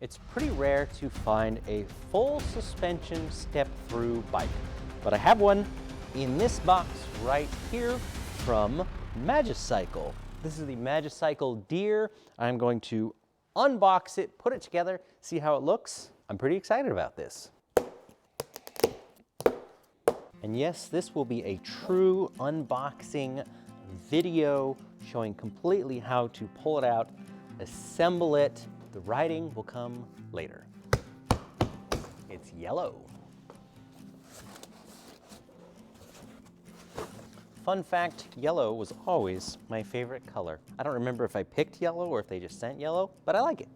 It's pretty rare to find a full suspension step-through bike, but I have one in this box right here from Magicycle. This is the Magicycle Deer. I'm going to unbox it, put it together, see how it looks. I'm pretty excited about this. And yes, this will be a true unboxing video showing completely how to pull it out, assemble it. The writing will come later. It's yellow. Fun fact, yellow was always my favorite color. I don't remember if I picked yellow or if they just sent yellow, but I like it.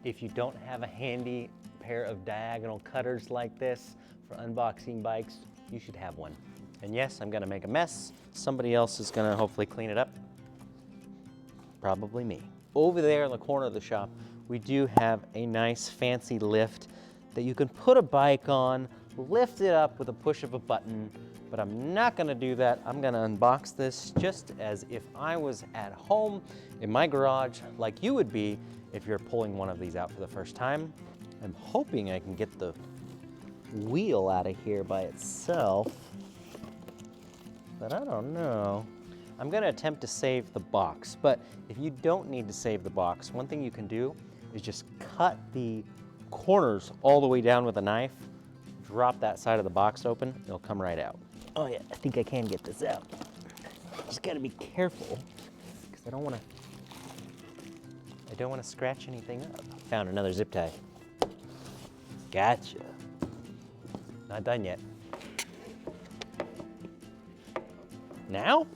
If you don't have a handy pair of diagonal cutters like this for unboxing bikes, you should have one. And yes, I'm gonna make a mess. Somebody else is gonna hopefully clean it up. Probably me. Over there in the corner of the shop, we do have a nice fancy lift that you can put a bike on, lift it up with a push of a button, but I'm not gonna do that. I'm gonna unbox this just as if I was at home in my garage like you would be if you're pulling one of these out for the first time. I'm hoping I can get the wheel out of here by itself, but I don't know. I'm gonna attempt to save the box, but if you don't need to save the box, one thing you can do is just cut the corners all the way down with a knife, drop that side of the box open, it'll come right out. Oh yeah, I think I can get this out. Just gotta be careful, because I don't wanna scratch anything up. Found another zip tie. Gotcha. Not done yet. Now?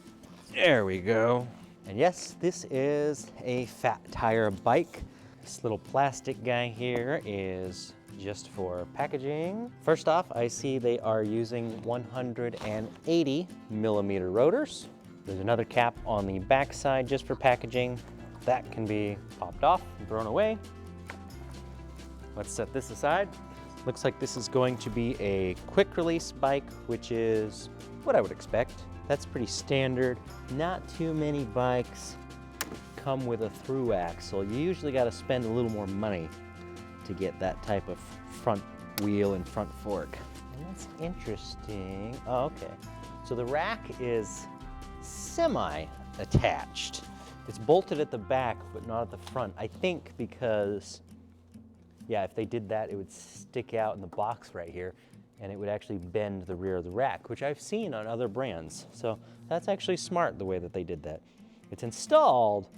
There we go. And yes, this is a fat tire bike. This little plastic guy here is just for packaging. First off, I see they are using 180 millimeter rotors. There's another cap on the back side just for packaging. That can be popped off and thrown away. Let's set this aside. Looks like this is going to be a quick release bike, which is what I would expect. That's pretty standard. Not too many bikes come with a through axle. You usually got to spend a little more money to get that type of front wheel and front fork. And that's interesting. Oh, okay. So the rack is semi-attached. It's bolted at the back, but not at the front. I think because, yeah, if they did that, it would stick out in the box right here, and it would actually bend the rear of the rack, which I've seen on other brands. So that's actually smart the way that they did that. It's installed,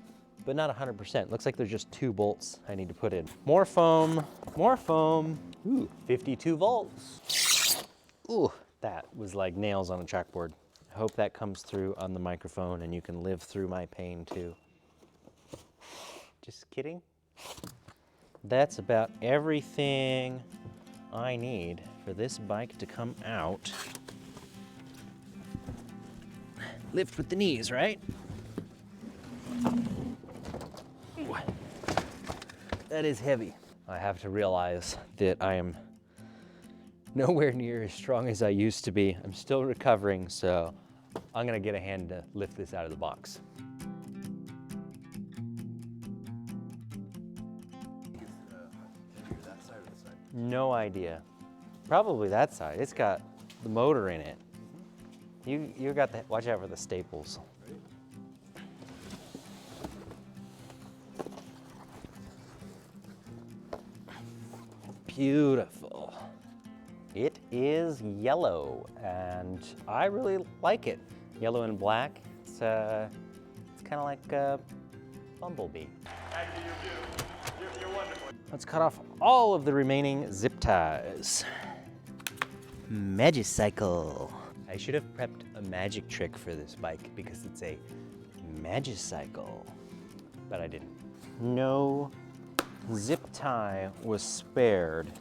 but not 100%. Looks like there's just 2 bolts I need to put in. More foam, more foam. Ooh, 52 volts. Ooh, that was like nails on a chalkboard. I hope that comes through on the microphone and you can live through my pain too. Just kidding. That's about everything I need for this bike to come out. Lift with the knees, right? Ooh. That is heavy. I have to realize that I am nowhere near as strong as I used to be. I'm still recovering, so I'm gonna get a hand to lift this out of the box. That side or this side? No idea. Probably that side. It's got the motor in it. You got the, watch out for the staples. Beautiful. It is yellow, and I really like it. Yellow and black. It's kind of like a bumblebee. You're wonderful. Let's cut off all of the remaining zip ties. Magicycle. I should have prepped a magic trick for this bike because it's a Magicycle, but I didn't. No zip tie was spared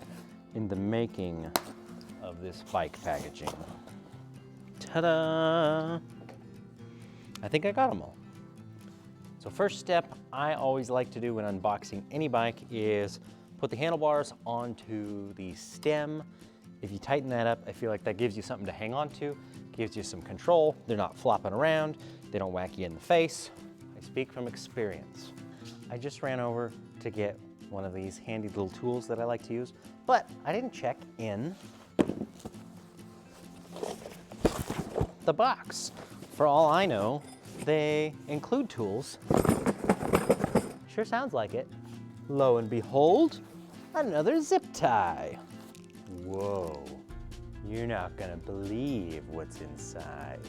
in the making of this bike packaging. Ta-da! I think I got them all. So first step I always like to do when unboxing any bike is put the handlebars onto the stem. If you tighten that up, I feel like that gives you something to hang on to. gives you some control. They're not flopping around. They don't whack you in the face. I speak from experience. I just ran over to get one of these handy little tools that I like to use, but I didn't check in the box. For all I know, they include tools. Sure sounds like it. Lo and behold, another zip tie. Whoa, you're not gonna believe what's inside.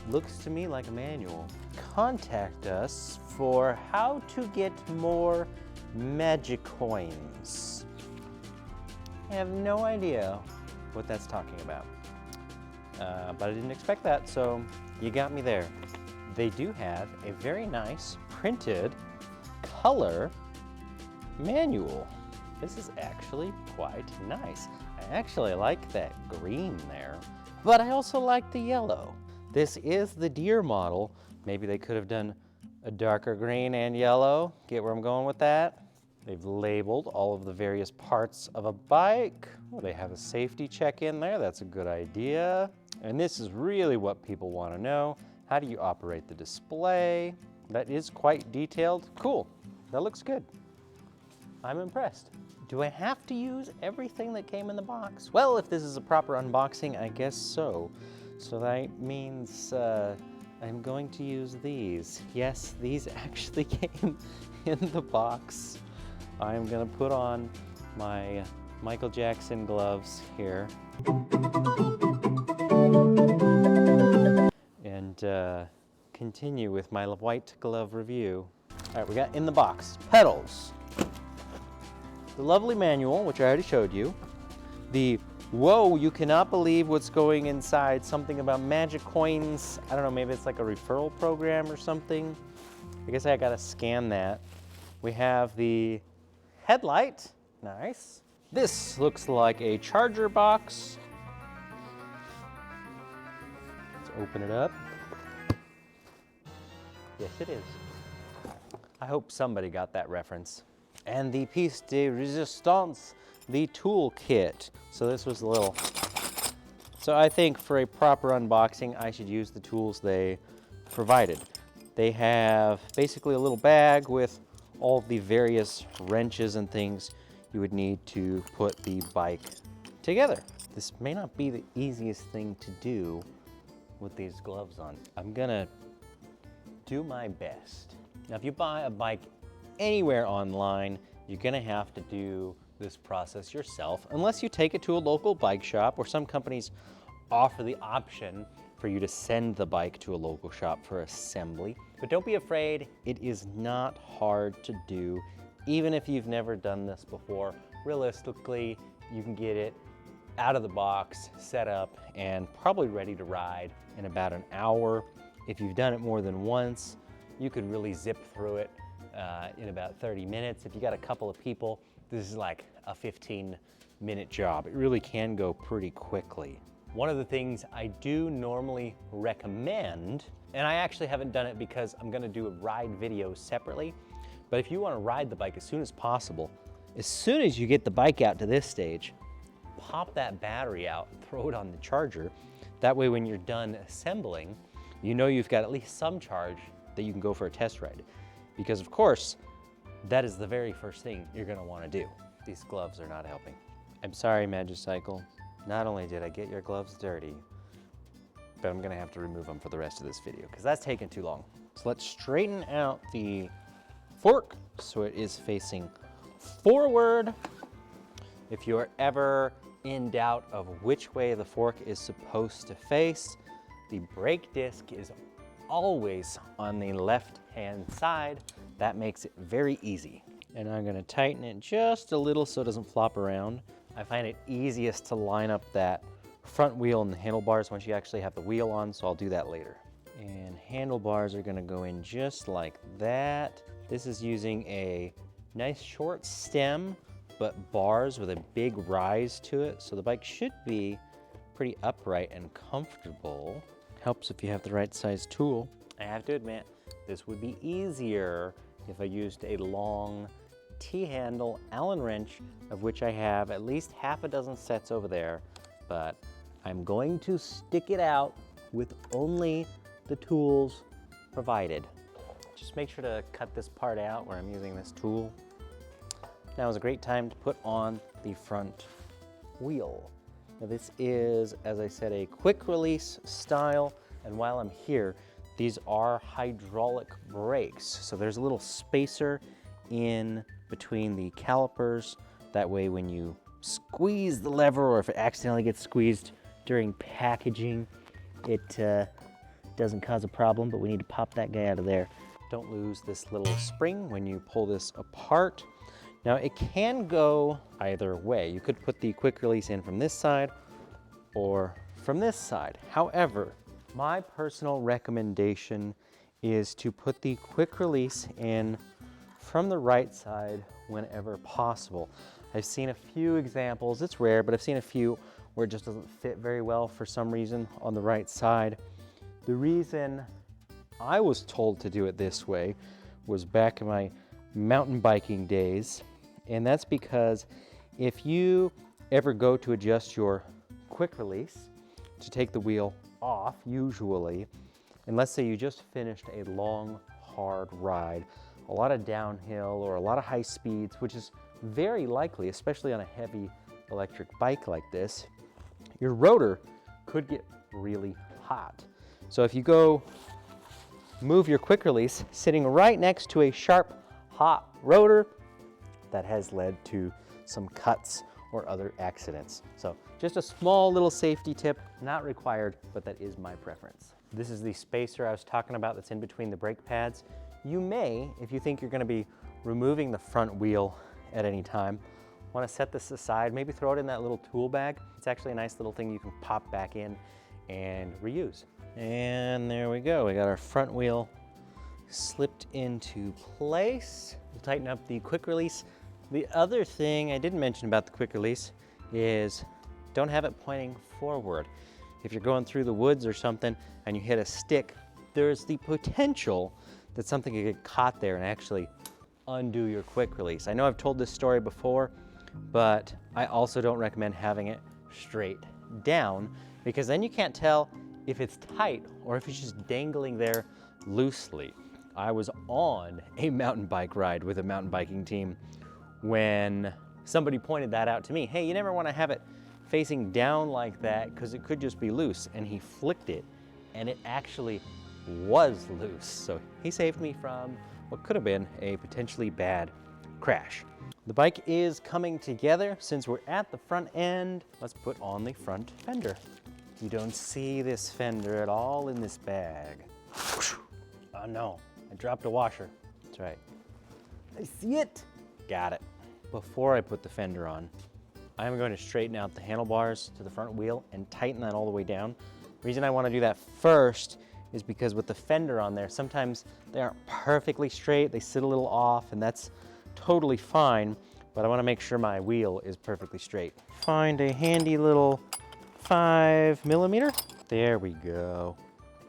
Looks to me like a manual. Contact us for how to get more Magicoins. I have no idea what that's talking about. But I didn't expect that, so you got me there. They do have a very nice printed color manual. This is actually quite nice. I actually like that green there, but I also like the yellow. This is the deer model. Maybe they could have done a darker green and yellow. Get where I'm going with that? They've labeled all of the various parts of a bike. Well, they have a safety check in there. That's a good idea. And this is really what people want to know. How do you operate the display? That is quite detailed. Cool. That looks good. I'm impressed. Do I have to use everything that came in the box? Well, if this is a proper unboxing, I guess so. So that means I'm going to use these. Yes, these actually came in the box. I'm gonna put on my Michael Jackson gloves here. And continue with my white glove review. All right, we got in the box, pedals. The lovely manual, which I already showed you. The, whoa, you cannot believe what's going inside. Something about Magicoins. I don't know, maybe it's like a referral program or something. I guess I gotta scan that. We have the headlight, nice. This looks like a charger box. Let's open it up. Yes, it is. I hope somebody got that reference. And the piece de resistance, the tool kit. So this was a little, so I think for a proper unboxing, I should use the tools they provided. They have basically a little bag with all the various wrenches and things you would need to put the bike together. This may not be the easiest thing to do with these gloves on. I'm gonna do my best. Now, if you buy a bike anywhere online, you're gonna have to do this process yourself, unless you take it to a local bike shop, or some companies offer the option for you to send the bike to a local shop for assembly. But don't be afraid, it is not hard to do. Even if you've never done this before, realistically, you can get it out of the box, set up, and probably ready to ride in about an hour. If you've done it more than once, you could really zip through it in about 30 minutes. If you got a couple of people, this is like a 15-minute job. It really can go pretty quickly. One of the things I do normally recommend, and I actually haven't done it because I'm gonna do a ride video separately, but if you wanna ride the bike as soon as possible, as soon as you get the bike out to this stage, pop that battery out, throw it on the charger. That way when you're done assembling, you know you've got at least some charge that you can go for a test ride. Because of course, that is the very first thing you're gonna wanna do. These gloves are not helping. I'm sorry, Magicycle. Not only did I get your gloves dirty, but I'm gonna have to remove them for the rest of this video because that's taking too long. So let's straighten out the fork so it is facing forward. If you're ever in doubt of which way the fork is supposed to face, the brake disc is always on the left-hand side. That makes it very easy. And I'm gonna tighten it just a little so it doesn't flop around. I find it easiest to line up that front wheel and the handlebars once you actually have the wheel on, so I'll do that later. And handlebars are gonna go in just like that. This is using a nice short stem, but bars with a big rise to it, so the bike should be pretty upright and comfortable. Helps if you have the right size tool. I have to admit, this would be easier if I used a long T-handle Allen wrench, of which I have at least half a dozen sets over there, but I'm going to stick it out with only the tools provided. Just make sure to cut this part out where I'm using this tool. Now is a great time to put on the front wheel. Now this is, as I said, a quick release style, and while I'm here, these are hydraulic brakes. So there's a little spacer in between the calipers. That way when you squeeze the lever, or if it accidentally gets squeezed during packaging, it doesn't cause a problem, but we need to pop that guy out of there. Don't lose this little spring when you pull this apart. Now it can go either way. You could put the quick release in from this side or from this side. However, my personal recommendation is to put the quick release in from the right side whenever possible. I've seen a few examples, it's rare, but I've seen a few where it just doesn't fit very well for some reason on the right side. The reason I was told to do it this way was back in my mountain biking days, and that's because if you ever go to adjust your quick release to take the wheel off, usually, and let's say you just finished a long, hard ride, a lot of downhill or a lot of high speeds, which is very likely, especially on a heavy electric bike like this, your rotor could get really hot. So if you go move your quick release sitting right next to a sharp, hot rotor, that has led to some cuts or other accidents. So just a small little safety tip, not required, but that is my preference. This is the spacer I was talking about that's in between the brake pads. You may, if you think you're going to be removing the front wheel at any time, want to set this aside, maybe throw it in that little tool bag. It's actually a nice little thing you can pop back in and reuse. And there we go. We got our front wheel slipped into place. We'll tighten up the quick release. The other thing I didn't mention about the quick release is don't have it pointing forward. If you're going through the woods or something and you hit a stick, there's the potential that something could get caught there and actually undo your quick release. I know I've told this story before, but I also don't recommend having it straight down, because then you can't tell if it's tight or if it's just dangling there loosely. I was on a mountain bike ride with a mountain biking team when somebody pointed that out to me. Hey, you never want to have it facing down like that because it could just be loose. And he flicked it and it actually was loose. So he saved me from what could have been a potentially bad crash. The bike is coming together. Since we're at the front end, let's put on the front fender. You don't see this fender at all in this bag. Oh no, I dropped a washer. That's right. I see it. Got it. Before I put the fender on, I'm going to straighten out the handlebars to the front wheel and tighten that all the way down. The reason I want to do that first is because with the fender on there, sometimes they aren't perfectly straight, they sit a little off, and that's totally fine, but I want to make sure my wheel is perfectly straight. Find a handy little 5mm. There we go.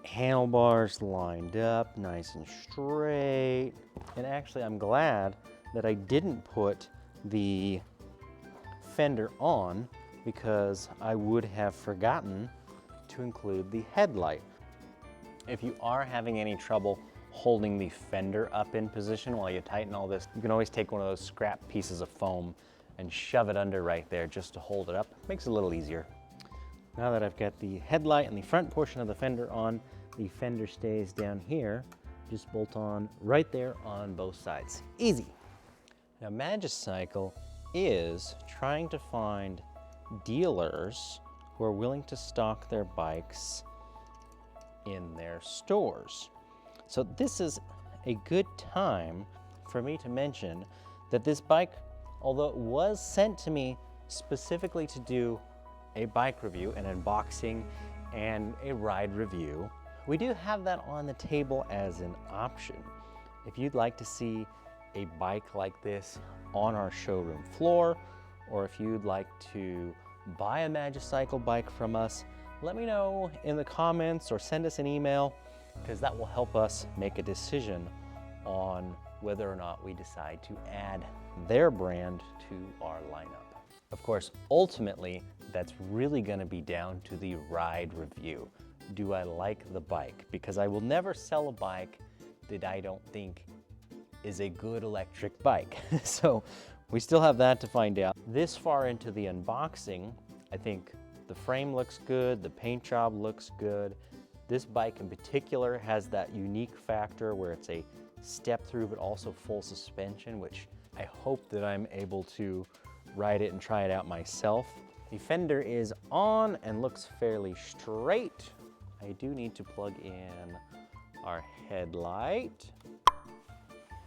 Handlebars lined up, nice and straight. And actually, I'm glad that I didn't put the fender on, because I would have forgotten to include the headlight. If you are having any trouble holding the fender up in position while you tighten all this, you can always take one of those scrap pieces of foam and shove it under right there just to hold it up. Makes it a little easier. Now that I've got the headlight and the front portion of the fender on, the fender stays down here. Just bolt on right there on both sides. Easy. Now Magicycle is trying to find dealers who are willing to stock their bikes in their stores. So this is a good time for me to mention that this bike, although it was sent to me specifically to do a bike review, an unboxing, and a ride review, we do have that on the table as an option. If you'd like to see a bike like this on our showroom floor, or if you'd like to buy a Magicycle bike from us, let me know in the comments or send us an email, because that will help us make a decision on whether or not we decide to add their brand to our lineup. Of course, ultimately, that's really going to be down to the ride review. do I like the bike? Because I will never sell a bike that I don't think is a good electric bike. So we still have that to find out. This far into the unboxing, I think the frame looks good, the paint job looks good. This bike in particular has that unique factor where it's a step through but also full suspension, which I hope that I'm able to ride it and try it out myself. The fender is on and looks fairly straight. I do need to plug in our headlight.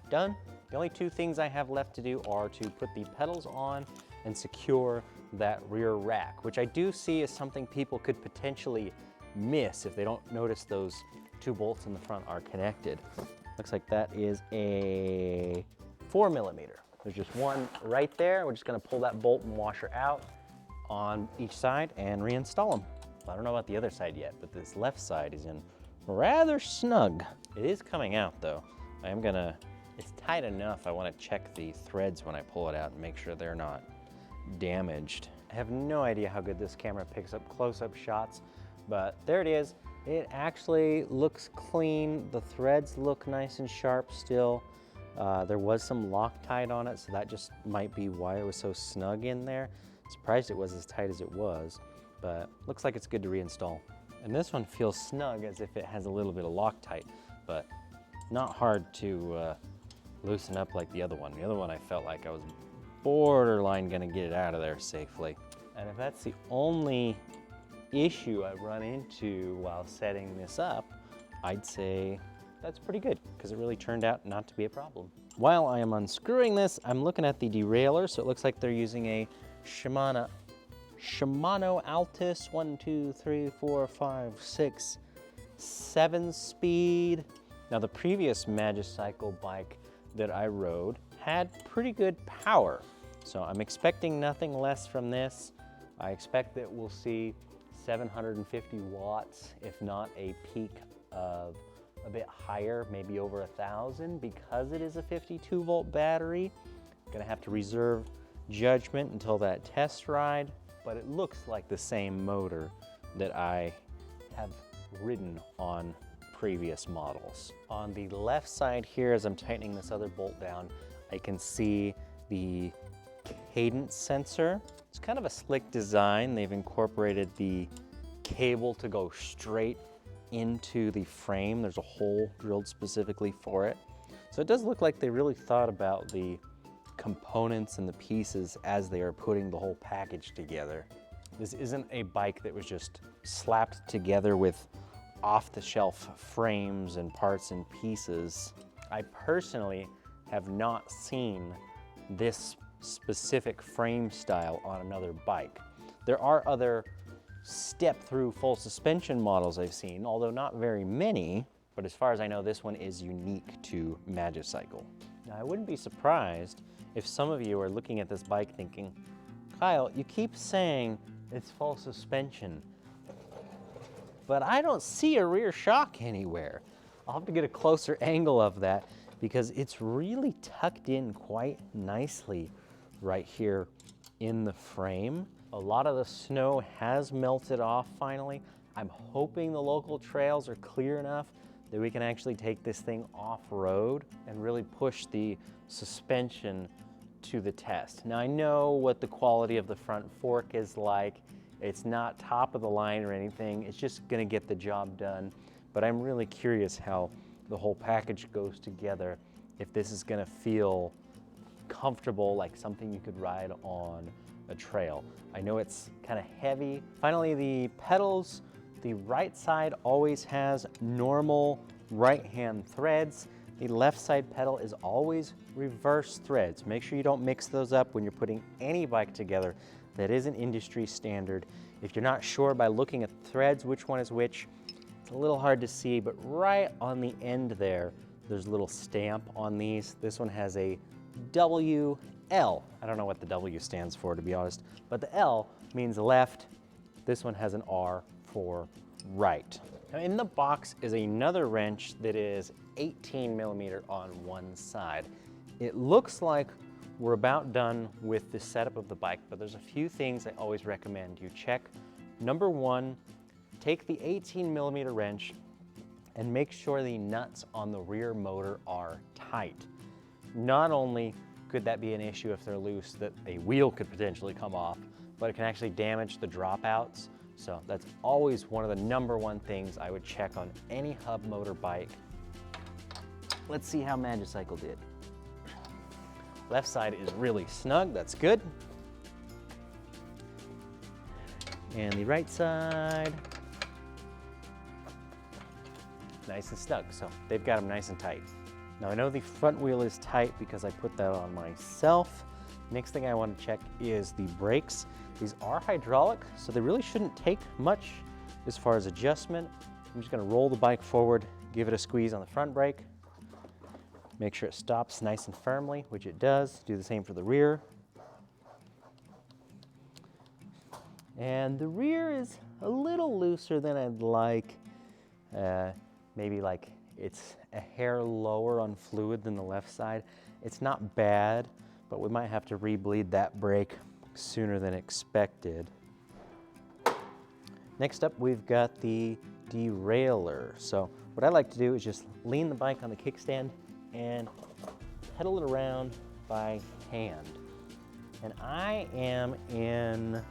Done. The only two things I have left to do are to put the pedals on and secure that rear rack, which I do see is something people could potentially miss if they don't notice those two bolts in the front are connected. Looks like that is a 4mm. There's just one right there. We're just gonna pull that bolt and washer out on each side and reinstall them. I don't know about the other side yet, but this left side is in rather snug. It is coming out though. It's tight enough. I wanna check the threads when I pull it out and make sure they're not damaged. I have no idea how good this camera picks up close-up shots, but there it is. It actually looks clean. The threads look nice and sharp still. There was some Loctite on it, so that just might be why it was so snug in there. Surprised it was as tight as it was, but looks like it's good to reinstall. And this one feels snug as if it has a little bit of Loctite, but not hard to loosen up like the other one. The other one I felt like I was borderline gonna get it out of there safely. And if that's the only issue I run into while setting this up, I'd say that's pretty good because it really turned out not to be a problem. While I am unscrewing this, I'm looking at the derailleur, so it looks like they're using a Shimano Altus 7-speed. Now the previous Magicycle bike that I rode had pretty good power, so I'm expecting nothing less from this. I expect that we'll see 750 watts, if not a peak of a bit higher, maybe over 1,000, because it is a 52-volt battery. I'm gonna have to reserve judgment until that test ride, but it looks like the same motor that I have ridden on previous models. On the left side here, as I'm tightening this other bolt down, I can see the cadence sensor. It's kind of a slick design. They've incorporated the cable to go straight into the frame. There's a hole drilled specifically for it. So it does look like they really thought about the components and the pieces as they are putting the whole package together. This isn't a bike that was just slapped together with off-the-shelf frames and parts and pieces. I personally have not seen this specific frame style on another bike. There are other step-through full suspension models I've seen, although not very many, but as far as I know, this one is unique to Magicycle. Now, I wouldn't be surprised if some of you are looking at this bike thinking, Kyle, you keep saying it's full suspension, but I don't see a rear shock anywhere. I'll have to get a closer angle of that because it's really tucked in quite nicely right here in the frame. A lot of the snow has melted off finally. I'm hoping the local trails are clear enough that we can actually take this thing off-road and really push the suspension to the test. Now I know what the quality of the front fork is like. It's not top of the line or anything. It's just gonna get the job done. But I'm really curious how the whole package goes together, if this is gonna feel comfortable, like something you could ride on a trail. I know it's kind of heavy. Finally, the pedals. The right side always has normal right-hand threads. The left side pedal is always reverse threads. Make sure you don't mix those up when you're putting any bike together. That is an industry standard. If you're not sure by looking at the threads which one is which, it's a little hard to see, but right on the end there's a little stamp on these. This one has a WL. I don't know what the W stands for, to be honest, but the L means left. This one has an R for right. Now in the box is another wrench that is 18mm on one side. It looks like we're about done with the setup of the bike, but there's a few things I always recommend you check. Number one, take the 18mm wrench and make sure the nuts on the rear motor are tight. Not only could that be an issue if they're loose, that a wheel could potentially come off, but it can actually damage the dropouts. So that's always one of the #1 things I would check on any hub motor bike. Let's see how Magicycle did. Left side is really snug, that's good. And the right side, nice and snug. So they've got them nice and tight. Now I know the front wheel is tight because I put that on myself. Next thing I want to check is the brakes. These are hydraulic, so they really shouldn't take much as far as adjustment. I'm just gonna roll the bike forward, give it a squeeze on the front brake, make sure it stops nice and firmly, which it does. Do the same for the rear. And the rear is a little looser than I'd like. Maybe like it's a hair lower on fluid than the left side. It's not bad, but we might have to re-bleed that brake sooner than expected. Next up, we've got the derailleur. So what I like to do is just lean the bike on the kickstand and pedal it around by hand. And I am in,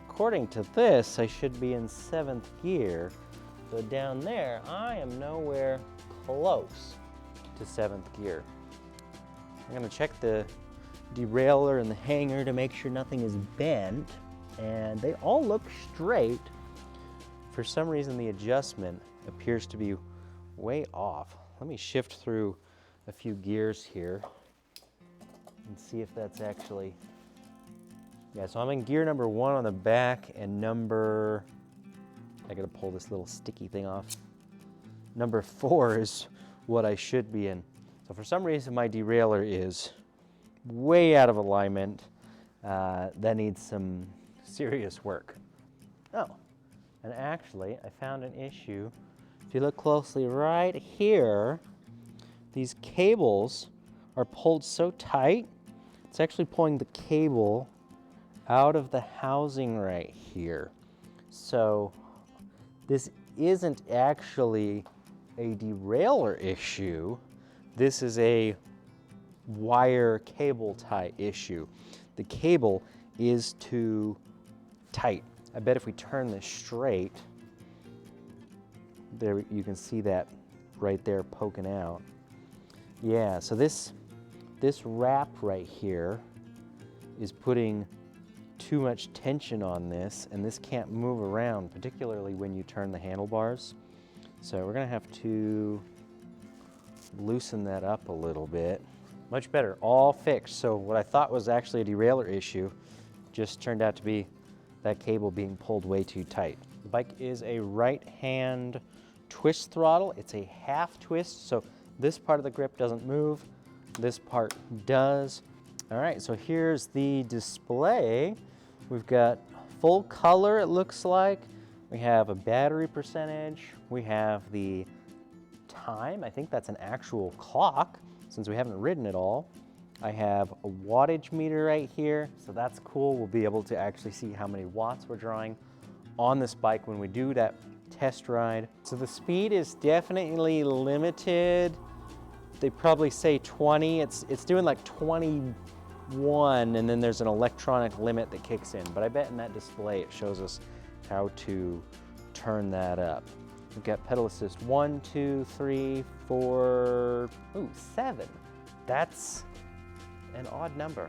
according to this, I should be in 7th gear. So down there, I am nowhere close to 7th gear. I'm gonna check the derailleur and the hanger to make sure nothing is bent, and they all look straight. For some reason, the adjustment appears to be way off. Let me shift through a few gears here and see if that's actually, yeah, so I'm in gear number 1 on the back, and I gotta pull this little sticky thing off. Number 4 is what I should be in. So for some reason, my derailleur is way out of alignment. That needs some serious work. Oh, and actually, I found an issue. If you look closely right here, these cables are pulled so tight, it's actually pulling the cable out of the housing right here. So this isn't actually a derailleur issue. This is a wire cable tie issue. The cable is too tight. I bet if we turn this straight, there you can see that right there poking out. Yeah, so this wrap right here is putting too much tension on this, and this can't move around, particularly when you turn the handlebars. So we're gonna have to loosen that up a little bit. Much better, all fixed. So what I thought was actually a derailleur issue just turned out to be that cable being pulled way too tight. The bike is a right-hand twist throttle. It's a half twist, so this part of the grip doesn't move, this part does. All right, so here's the display. We've got full color, it looks like. We have a battery percentage. We have the time. I think that's an actual clock since we haven't ridden it all. I have a wattage meter right here, so that's cool. We'll be able to actually see how many watts we're drawing on this bike when we do that test ride. So the speed is definitely limited. They probably say 20. It's doing like 21, and then there's an electronic limit that kicks in. But I bet in that display it shows us how to turn that up. We've got pedal assist 1, 2, 3, 4, 7. That's an odd number.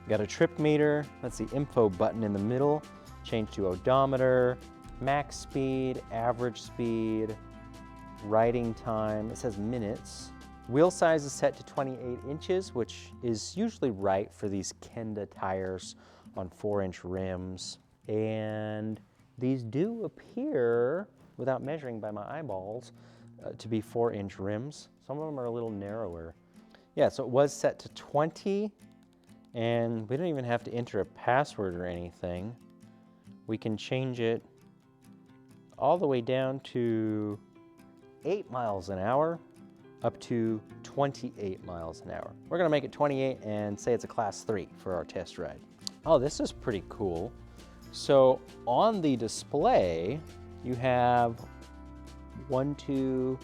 We've got a trip meter. That's the info button in the middle. Change to odometer, max speed, average speed, riding time. It says minutes. Wheel size is set to 28 inches, which is usually right for these Kenda tires on 4-inch rims. And these do appear, without measuring by my eyeballs, to be 4-inch rims. Some of them are a little narrower. Yeah, so it was set to 20, and we don't even have to enter a password or anything. We can change it all the way down to 8 miles an hour, up to 28 miles an hour. We're gonna make it 28 and say it's a class 3 for our test ride. Oh, this is pretty cool. So on the display, you have one, two,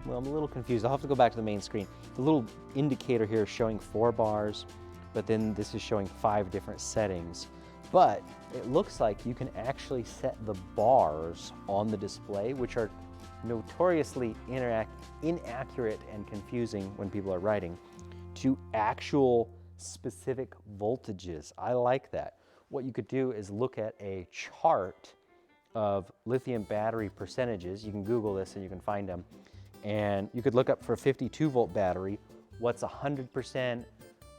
well, I'm a little confused. I'll have to go back to the main screen. The little indicator here is showing 4 bars, but then this is showing 5 different settings. But it looks like you can actually set the bars on the display, which are notoriously inaccurate and confusing when people are writing, to actual specific voltages. I like that. What you could do is look at a chart of lithium battery percentages. You can Google this and you can find them. And you could look up for a 52-volt battery, what's 100%,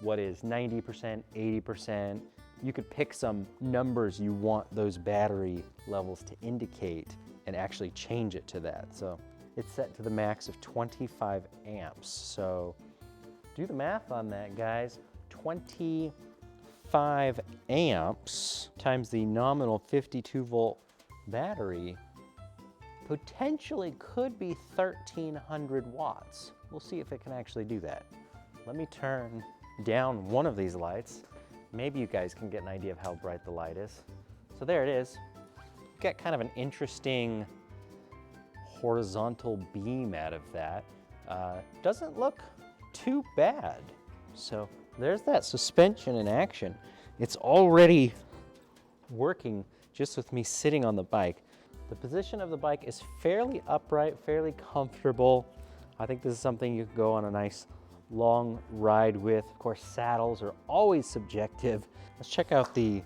what is 90%, 80%. You could pick some numbers you want those battery levels to indicate and actually change it to that. So it's set to the max of 25 amps. So do the math on that, guys. 25 amps times the nominal 52-volt battery potentially could be 1,300 watts. We'll see if it can actually do that. Let me turn down one of these lights. Maybe you guys can get an idea of how bright the light is. So there it is. Get kind of an interesting horizontal beam out of that. Doesn't look too bad. So there's that suspension in action. It's already working just with me sitting on the bike. The position of the bike is fairly upright, fairly comfortable. I think this is something you can go on a nice long ride with. Of course, saddles are always subjective. Let's check out the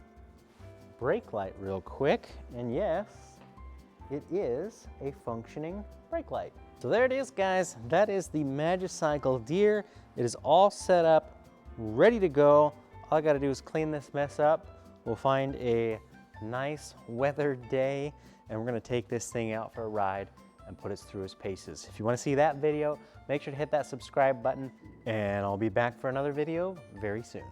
brake light real quick. And yes, it is a functioning brake light. So there it is, guys. That is the Magicycle Deer. It is all set up, ready to go. All I gotta do is clean this mess up. We'll find a nice weathered day and we're gonna take this thing out for a ride and put it through its paces. If you wanna see that video, make sure to hit that subscribe button and I'll be back for another video very soon.